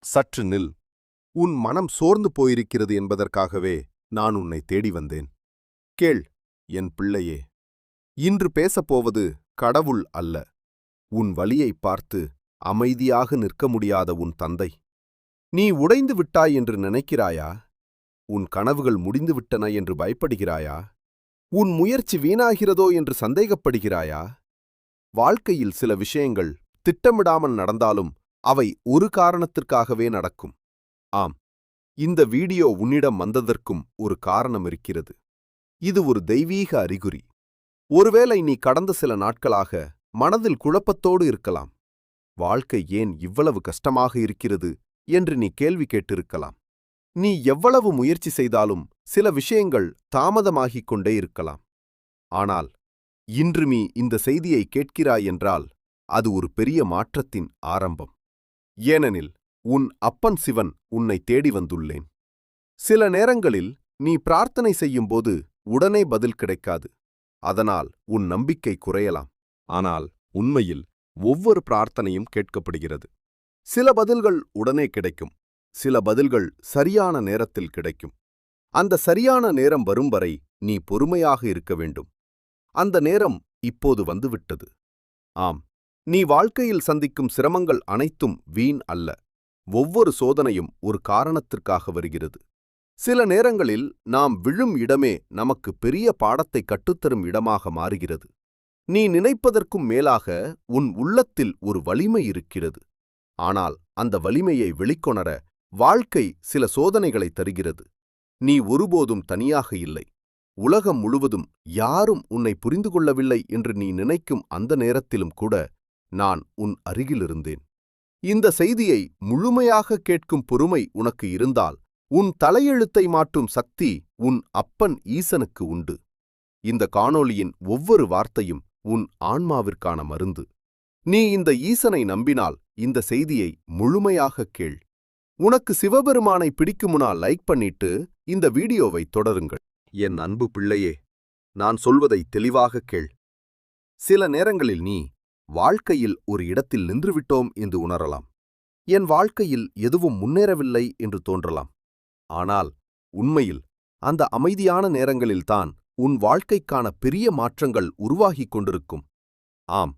சற்று நில். உன் மனம் சோர்ந்து போயிருக்கிறது என்பதற்காகவே நான் உன்னை தேடி வந்தேன். கேள், என் பிள்ளையே. இன்று பேசப்போவது கடவுள் அல்ல, உன் வலியைப் பார்த்து அமைதியாக நிற்க முடியாத உன் தந்தை. நீ உடைந்து விட்டாய் என்று நினைக்கிறாயா? உன் கனவுகள் முடிந்துவிட்டன என்று பயப்படுகிறாயா? உன் முயற்சி வீணாகிறதோ என்று சந்தேகப்படுகிறாயா? வாழ்க்கையில் சில விஷயங்கள் திட்டமிடாமல் நடந்தாலும் அவை ஒரு காரணத்திற்காகவே நடக்கும். ஆம், இந்த வீடியோ உன்னிடம் வந்ததற்கும் ஒரு காரணம் இருக்கிறது. இது ஒரு தெய்வீக அறிகுறி. ஒருவேளை நீ கடந்த சில நாட்களாக மனதில் குழப்பத்தோடு இருக்கலாம். வாழ்க்கை ஏன் இவ்வளவு கஷ்டமாக இருக்கிறது என்று நீ கேள்வி கேட்டிருக்கலாம். நீ எவ்வளவு முயற்சி செய்தாலும் சில விஷயங்கள் தாமதமாகிக் கொண்டே இருக்கலாம். ஆனால் இன்று நீ இந்த செய்தியை கேட்கிறாய் என்றால் அது ஒரு பெரிய மாற்றத்தின் ஆரம்பம். ஏனெனில் உன் அப்பன் சிவன் உன்னை தேடி வந்துள்ளேன். சில நேரங்களில் நீ பிரார்த்தனை செய்யும்போது உடனே பதில் கிடைக்காது. அதனால் உன் நம்பிக்கை குறையலாம். ஆனால் உண்மையில் ஒவ்வொரு பிரார்த்தனையும் கேட்கப்படுகிறது. சில பதில்கள் உடனே கிடைக்கும், சில பதில்கள் சரியான நேரத்தில் கிடைக்கும். அந்த சரியான நேரம் வரும் வரை நீ பொறுமையாக இருக்க வேண்டும். அந்த நேரம் இப்போது வந்துவிட்டது. ஆம், நீ வாழ்க்கையில் சந்திக்கும் சிரமங்கள் அனைத்தும் வீண் அல்ல. ஒவ்வொரு சோதனையும் ஒரு காரணத்திற்காக வருகிறது. சில நேரங்களில் நாம் விழும் இடமே நமக்கு பெரிய பாடத்தை கற்றுத்தரும் இடமாக மாறுகிறது. நீ நினைப்பதற்கும் மேலாக உன் உள்ளத்தில் ஒரு வலிமை இருக்கிறது. ஆனால் அந்த வலிமையை வெளிக்கொணர வாழ்க்கை சில சோதனைகளை தருகிறது. நீ ஒருபோதும் தனியாக இல்லை. உலகம் முழுவதும் யாரும் உன்னை புரிந்து கொள்ளவில்லை என்று நீ நினைக்கும் அந்த நேரத்திலும் கூட நான் உன் அருகிலிருந்தேன். இந்த செய்தியை முழுமையாக கேட்கும் பொறுமை உனக்கு இருந்தால் உன் தலையெழுத்தை மாற்றும் சக்தி உன் அப்பன் ஈசனுக்கு உண்டு. இந்த காணொளியின் ஒவ்வொரு வார்த்தையும் உன் ஆன்மாவிற்கான மருந்து. நீ இந்த ஈசனை நம்பினால் இந்த செய்தியை முழுமையாக கேள். உனக்கு சிவபெருமானை பிடிக்குமுனா லைக் பண்ணிட்டு இந்த வீடியோவை தொடருங்கள். என் அன்பு பிள்ளையே, நான் சொல்வதை தெளிவாக கேள். சில நேரங்களில் நீ வாழ்க்கையில் ஒரு இடத்தில் நின்றுவிட்டோம் என்று உணரலாம். என் வாழ்க்கையில் எதுவும் முன்னேறவில்லை என்று தோன்றலாம். ஆனால் உண்மையில் அந்த அமைதியான நேரங்களில்தான் உன் வாழ்க்கைக்கான பெரிய மாற்றங்கள் உருவாகிக் கொண்டிருக்கும். ஆம்,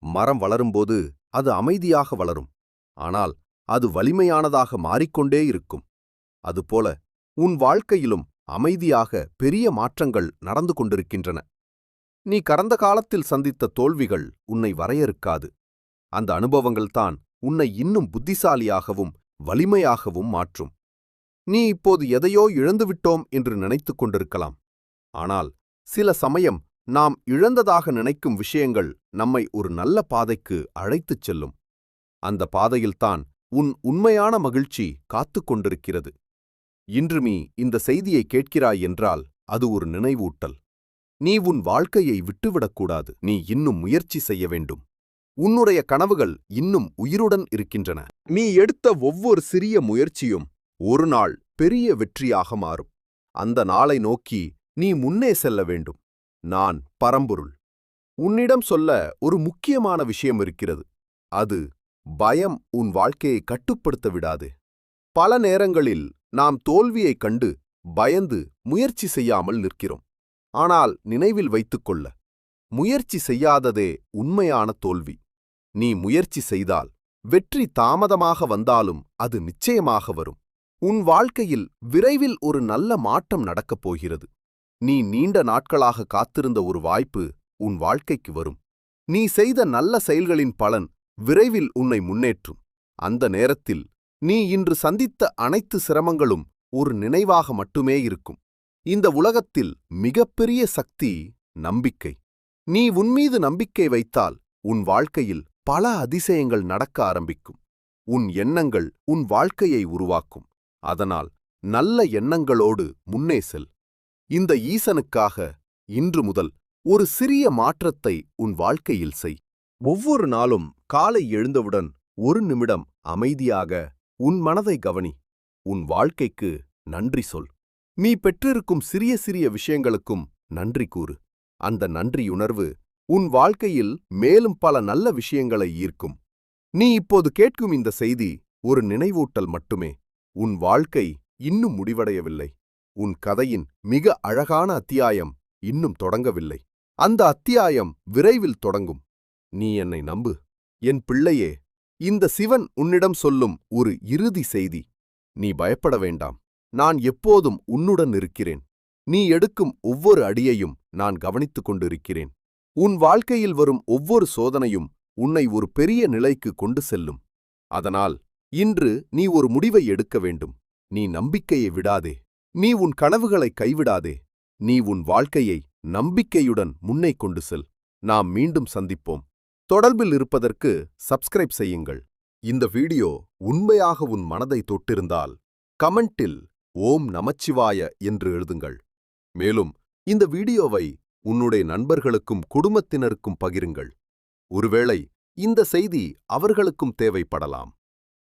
மரம் வளரும்போது அது அமைதியாக வளரும். ஆனால் அது வலிமையானதாக மாறிக்கொண்டே இருக்கும். அதுபோல உன் வாழ்க்கையிலும் அமைதியாக பெரிய மாற்றங்கள் நடந்து கொண்டிருக்கின்றன. நீ கடந்த காலத்தில் சந்தித்த தோல்விகள் உன்னை வரையறுக்காது. அந்த அனுபவங்கள்தான் உன்னை இன்னும் புத்திசாலியாகவும் வலிமையாகவும் மாற்றும். நீ இப்போது எதையோ இழந்துவிட்டோம் என்று நினைத்துக் கொண்டிருக்கலாம். ஆனால் சில சமயம் நாம் இழந்ததாக நினைக்கும் விஷயங்கள் நம்மை ஒரு நல்ல பாதைக்கு அழைத்துச் செல்லும். அந்த பாதையில்தான் உன் உண்மையான மகிழ்ச்சி காத்துக் கொண்டிருக்கிறது. இன்று நீ இந்த செய்தியை கேட்கிறாய் என்றால் அது ஒரு நினைவூட்டல். நீ உன் வாழ்க்கையை விட்டுவிடக்கூடாது. நீ இன்னும் முயற்சி செய்ய வேண்டும். உன்னுடைய கனவுகள் இன்னும் உயிருடன் இருக்கின்றன. நீ எடுத்த ஒவ்வொரு சிறிய முயற்சியும் ஒரு நாள் பெரிய வெற்றியாக மாறும். அந்த நாளை நோக்கி நீ முன்னே செல்ல வேண்டும். நான் பரம்பொருள் உன்னிடம் சொல்ல ஒரு முக்கியமான விஷயம் இருக்கிறது. அது பயம் உன் வாழ்க்கையை கட்டுப்படுத்த விடாது. பல நேரங்களில் நாம் தோல்வியைக் கண்டு பயந்து முயற்சி செய்யாமல் நிற்கிறோம். ஆனால் நினைவில் வைத்துக்கொள்ள, முயற்சி செய்யாததே உண்மையான தோல்வி. நீ முயற்சி செய்தால் வெற்றி தாமதமாக வந்தாலும் அது நிச்சயமாக வரும். உன் வாழ்க்கையில் விரைவில் ஒரு நல்ல மாற்றம் நடக்கப் போகிறது. நீ நீண்ட நாட்களாக காத்திருந்த ஒரு வாய்ப்பு உன் வாழ்க்கைக்கு வரும். நீ செய்த நல்ல செயல்களின் பலன் விரைவில் உன்னை முன்னேற்றும். அந்த நேரத்தில் நீ இன்று சந்தித்த அனைத்து சிரமங்களும் ஒரு நினைவாக மட்டுமே இருக்கும். இந்த உலகத்தில் மிகப்பெரிய சக்தி நம்பிக்கை. நீ உன்மீது நம்பிக்கை வைத்தால் உன் வாழ்க்கையில் பல அதிசயங்கள் நடக்க ஆரம்பிக்கும். உன் எண்ணங்கள் உன் வாழ்க்கையை உருவாக்கும். அதனால் நல்ல எண்ணங்களோடு முன்னே செல். இந்த ஈசனுக்காக இன்று முதல் ஒரு சிறிய மாற்றத்தை உன் வாழ்க்கையில் செய். ஒவ்வொரு நாளும் காலை எழுந்தவுடன் ஒரு நிமிடம் அமைதியாக உன் மனதை கவனி. உன் வாழ்க்கைக்கு நன்றி சொல். நீ பெற்றிருக்கும் சிறிய சிறிய விஷயங்களுக்கும் நன்றி கூறு. அந்த நன்றியுணர்வு உன் வாழ்க்கையில் மேலும் பல நல்ல விஷயங்களை ஈர்க்கும். நீ இப்போது கேட்கும் இந்த செய்தி ஒரு நினைவூட்டல் மட்டுமே. உன் வாழ்க்கை இன்னும் முடிவடையவில்லை. உன் கதையின் மிக அழகான அத்தியாயம் இன்னும் தொடங்கவில்லை. அந்த அத்தியாயம் விரைவில் தொடங்கும். நீ என்னை நம்பு. என் பிள்ளையே, இந்த சிவன் உன்னிடம் சொல்லும் ஒரு இறுதி செய்தி. நீ பயப்பட வேண்டாம். நான் எப்போதும் உன்னுடன் இருக்கிறேன். நீ எடுக்கும் ஒவ்வொரு அடியையும் நான் கவனித்துக் கொண்டிருக்கிறேன். உன் வாழ்க்கையில் வரும் ஒவ்வொரு சோதனையும் உன்னை ஒரு பெரிய நிலைக்கு கொண்டு செல்லும். அதனால் இன்று நீ ஒரு முடிவை எடுக்க வேண்டும். நீ நம்பிக்கையை விடாதே. நீ உன் கனவுகளை கைவிடாதே. நீ உன் வாழ்க்கையை நம்பிக்கையுடன் முன்னே கொண்டு செல். நாம் மீண்டும் சந்திப்போம். தொடர்பில் இருப்பதற்கு சப்ஸ்கிரைப் செய்யுங்கள். இந்த வீடியோ உண்மையாக உன் மனதை தொட்டிருந்தால் கமெண்டில் ஓம் நமச்சிவாய என்று எழுதுங்கள். மேலும் இந்த வீடியோவை உன்னுடைய நண்பர்களுக்கும் குடும்பத்தினருக்கும் பகிருங்கள். ஒருவேளை இந்த செய்தி அவர்களுக்கும் தேவைப்படலாம்.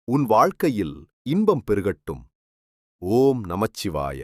உன் வாழ்க்கையில் இன்பம் பெருகட்டும். ஓம் நமச்சிவாய.